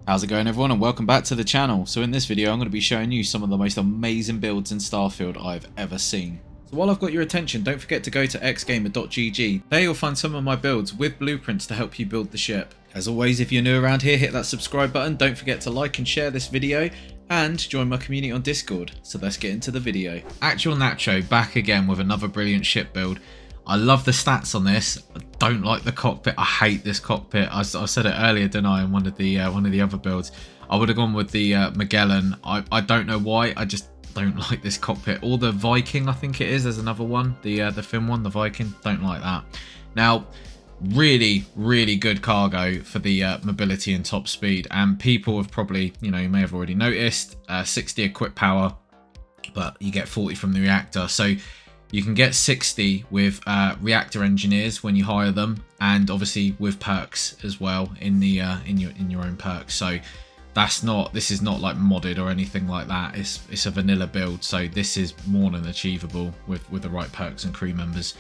How's it going everyone, and welcome back to the channel. So in this video I'm going to be showing you some of the most amazing builds in Starfield I've ever seen. So while I've got your attention, don't forget to go to xgamer.gg. There you'll find some of my builds with blueprints to help you build the ship. As always, if you're new around here, hit that subscribe button, don't forget to like and share this video, and join my community on Discord. So let's get into the video. ActualNatcho back again with another brilliant ship build. I love the stats on this. I don't like the cockpit. I hate this cockpit. I said it earlier, didn't I, in one of the other builds. I would have gone with the Magellan. I don't know why. I just don't like this cockpit. Or the Viking, I think it is. There's another one. The Finn one, the Viking. Don't like that. Now, really good cargo for the mobility and top speed. And people have probably, you may have already noticed, 60 equip power, but you get 40 from the reactor. So you can get 60 with reactor engineers when you hire them, and obviously with perks as well in the in your own perks. So this is not like modded or anything like that. It's a vanilla build, so this is more than achievable with the right perks and crew members.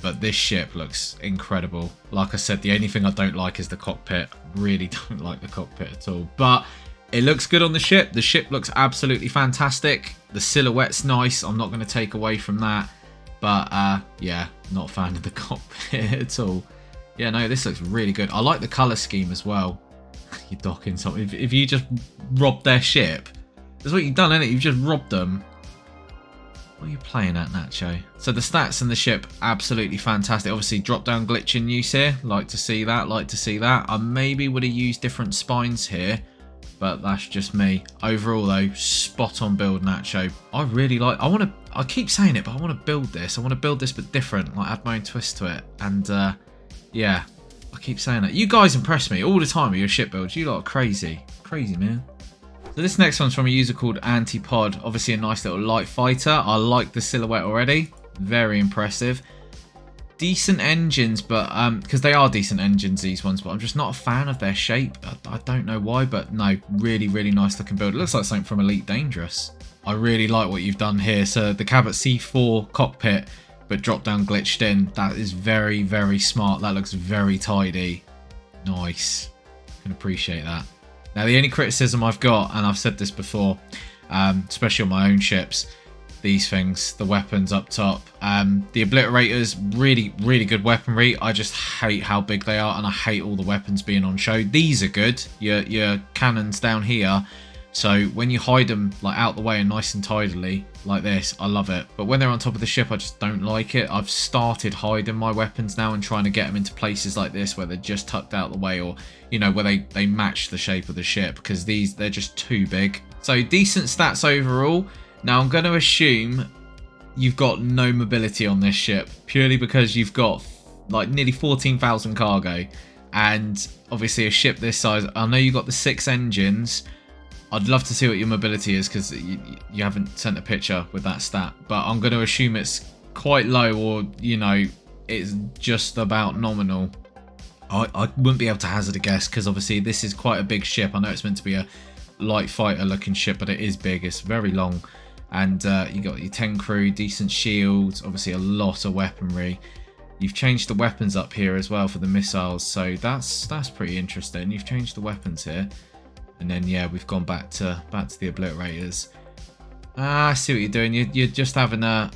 But this ship looks incredible. Like I said, the only thing I don't like is the cockpit. Really don't like the cockpit at all. But it looks good on the ship. The ship looks absolutely fantastic. The silhouette's nice. I'm not going to take away from that. But yeah, not a fan of the cockpit at all. Yeah, no, this looks really good. I like the colour scheme as well. You're docking something. If you just robbed their ship, that's what you've done, isn't it? You've just robbed them. What are you playing at, Nacho? So the stats in the ship, absolutely fantastic. Obviously, drop-down glitch in use here. Like to see that, like to see that. I maybe would have used different spines here, but that's just me. Overall though, spot on build, Nacho. I really like, I keep saying it, but I want to build this. I want to build this but different, like add my own twist to it. And yeah, I keep saying that. You guys impress me all the time with your ship builds. You lot are crazy. Crazy, man. So this next one's from a user called Antipod. Obviously a nice little light fighter. I like the silhouette already. Very impressive. Decent engines, but because they are decent engines, these ones, but I'm just not a fan of their shape. I don't know why, but no, really nice looking build. It looks like something from Elite Dangerous. I really like what you've done here. So the Cabot C4 cockpit, but drop down glitched in. That is very smart. That looks very tidy. Nice. Can appreciate that. Now the only criticism I've got, and I've said this before, especially on my own ships, these things, the weapons up top, the obliterators, really good weaponry. I just hate how big they are, and I hate all the weapons being on show. These are good, your cannons down here, so when you hide them like out the way and nice and tidily like this, I love it. But when they're on top of the ship, I just don't like it. I've started hiding my weapons now and trying to get them into places like this where they're just tucked out the way, or where they match the shape of the ship, because they're just too big. So decent stats overall. Now I'm going to assume you've got no mobility on this ship, purely because you've got like nearly 14,000 cargo, and obviously a ship this size. I know you've got the 6 engines. I'd love to see what your mobility is, because you haven't sent a picture with that stat, but I'm going to assume it's quite low, or it's just about nominal. I wouldn't be able to hazard a guess, because obviously this is quite a big ship. I know it's meant to be a light fighter looking ship, but it is big. It's very long. And you got your 10 crew, decent shields, obviously a lot of weaponry. You've changed the weapons up here as well for the missiles, so that's pretty interesting. You've changed the weapons here, and then yeah, we've gone back to the obliterators. I see what you're doing. You're just having a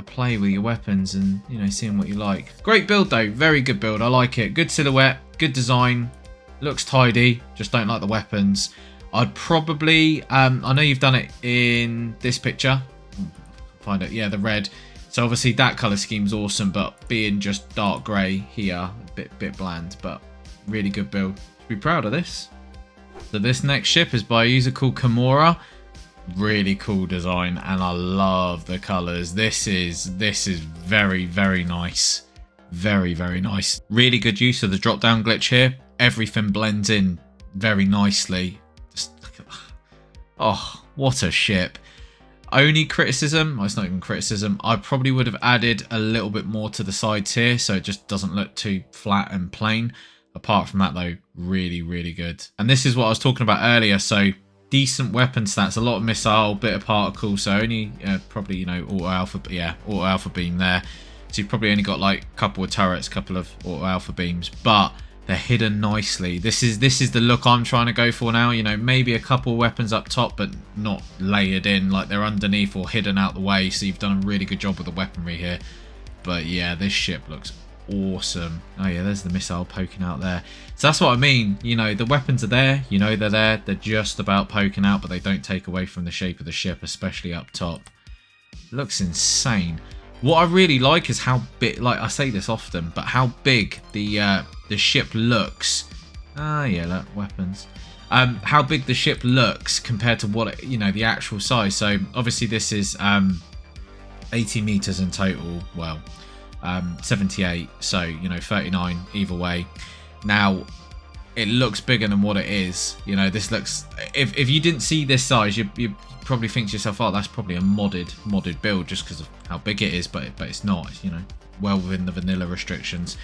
play with your weapons and seeing what you like. Great build though, very good build. I like it. Good silhouette, good design, looks tidy. Just don't like the weapons. I'd probably, I know you've done it in this picture. Find it, yeah, the red. So obviously that colour scheme's awesome, but being just dark grey here, a bit bland, but really good build. Should be proud of this. So this next ship is by a user called Kamora. Really cool design, and I love the colours. This is very nice. Very nice. Really good use of the drop down glitch here. Everything blends in very nicely. Oh, what a ship. Only criticism, well, it's not even criticism, I probably would have added a little bit more to the sides here, so it just doesn't look too flat and plain. Apart from that though, really good. And this is what I was talking about earlier, so decent weapon stats, a lot of missile, bit of particle, so only probably auto alpha beam there. So you've probably only got like a couple of turrets, couple of auto alpha beams, but They're hidden nicely. This is the look I'm trying to go for now. You know, maybe a couple weapons up top, but not layered in. Like they're underneath or hidden out the way. So you've done a really good job with the weaponry here. But yeah, this ship looks awesome. Oh yeah, there's the missile poking out there. So that's what I mean. You know, the weapons are there. You know they're there. They're just about poking out, but they don't take away from the shape of the ship, especially up top. It looks insane. What I really like is how big, like I say this often, but how big the ship looks. Ah, yeah, look, weapons. How big the ship looks compared to what it, you know, the actual size. So obviously this is 80 meters in total. Well, 78. So you know, 39 either way. Now it looks bigger than what it is. You know, this looks. If you didn't see this size, you probably think to yourself, oh, that's probably a modded build just because of how big it is, but it's not. It's, you know, well within the vanilla restrictions.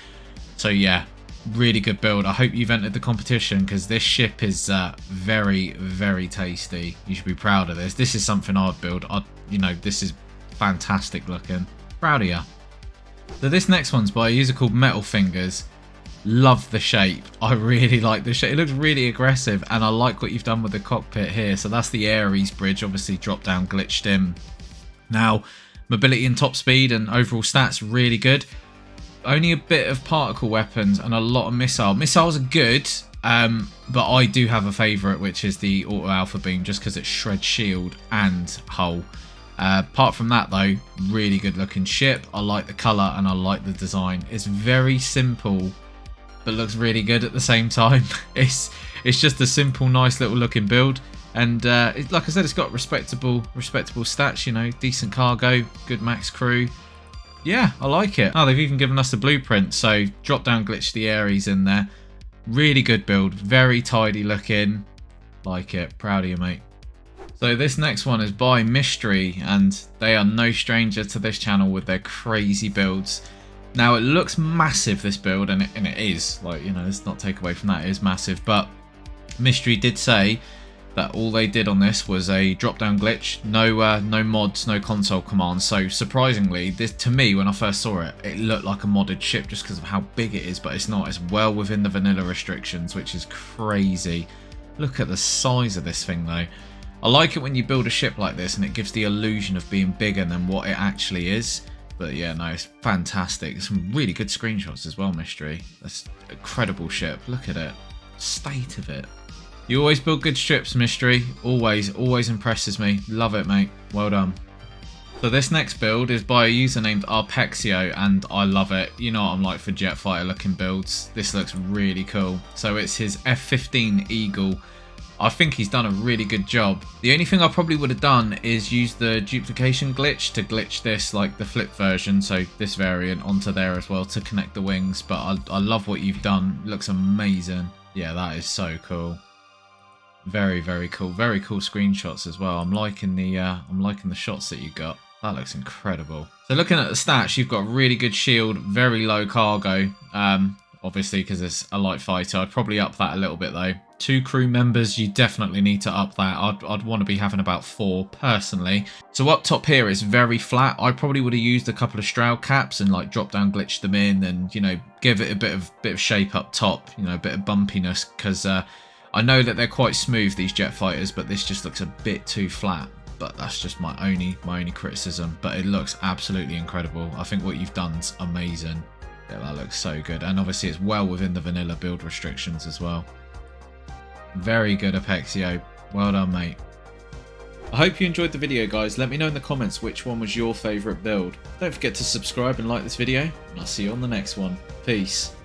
So yeah, really good build. I hope you've entered the competition because this ship is very, very tasty. You should be proud of this. This is something I'd build. You know, this is fantastic looking. Proud of you. So this next one's by a user called MetalFingers. Love the shape. I really like the shape. It looks really aggressive, and I like what you've done with the cockpit here. So that's the Ares bridge, obviously drop down glitched in. Now mobility and top speed and overall stats really good. Only a bit of particle weapons and a lot of missiles are good, but I do have a favourite, which is the auto alpha beam, just because it shreds shield and hull. Apart from that though, really good looking ship. I like the colour and I like the design. It's very simple but looks really good at the same time. It's just a simple, nice little looking build, and like I said, it's got respectable stats. You know, decent cargo, good max crew. Yeah, I like it. Oh, they've even given us the blueprint, so drop down glitch the Ares in there. Really good build, very tidy looking. Like it, proud of you, mate. So this next one is by Mystree, and they are no stranger to this channel with their crazy builds. Now it looks massive, this build, and it is, like, you know, let's not take away from that, it is massive, but Mystree did say that all they did on this was a drop down glitch, no mods, no console commands. So surprisingly, this, to me, when I first saw it, it looked like a modded ship just because of how big it is, but it's not. It's well within the vanilla restrictions, which is crazy. Look at the size of this thing though. I like it when you build a ship like this and it gives the illusion of being bigger than what it actually is. But yeah, no, it's fantastic. Some really good screenshots as well, Mystree. That's an incredible ship. Look at it. State of it. You always build good strips, Mystree. Always impresses me. Love it, mate. Well done. So this next build is by a user named Arpexio, and I love it. You know what I'm like for jet fighter looking builds. This looks really cool. So it's his F-15 Eagle. I think he's done a really good job. The only thing I probably would have done is use the duplication glitch to glitch this, like the flip version, so this variant, onto there as well to connect the wings. But I love what you've done. It looks amazing. Yeah, that is so cool. Very, very cool. Very cool screenshots as well. I'm liking the shots that you got. That looks incredible. So looking at the stats, you've got really good shield, very low cargo. Obviously because it's a light fighter. I'd probably up that a little bit though. 2 crew members, you definitely need to up that. I'd want to be having about 4 personally. So up top here is very flat. I probably would have used a couple of Stroud caps and like drop down glitch them in, and you know, give it a bit of shape up top, you know, a bit of bumpiness, because I know that they're quite smooth, these jet fighters, but this just looks a bit too flat. But that's just my only criticism. But it looks absolutely incredible. I think what you've done's amazing. Yeah, that looks so good. And obviously it's well within the vanilla build restrictions as well. Very good, Arpexio. Well done, mate. I hope you enjoyed the video, guys. Let me know in the comments which one was your favourite build. Don't forget to subscribe and like this video, and I'll see you on the next one. Peace.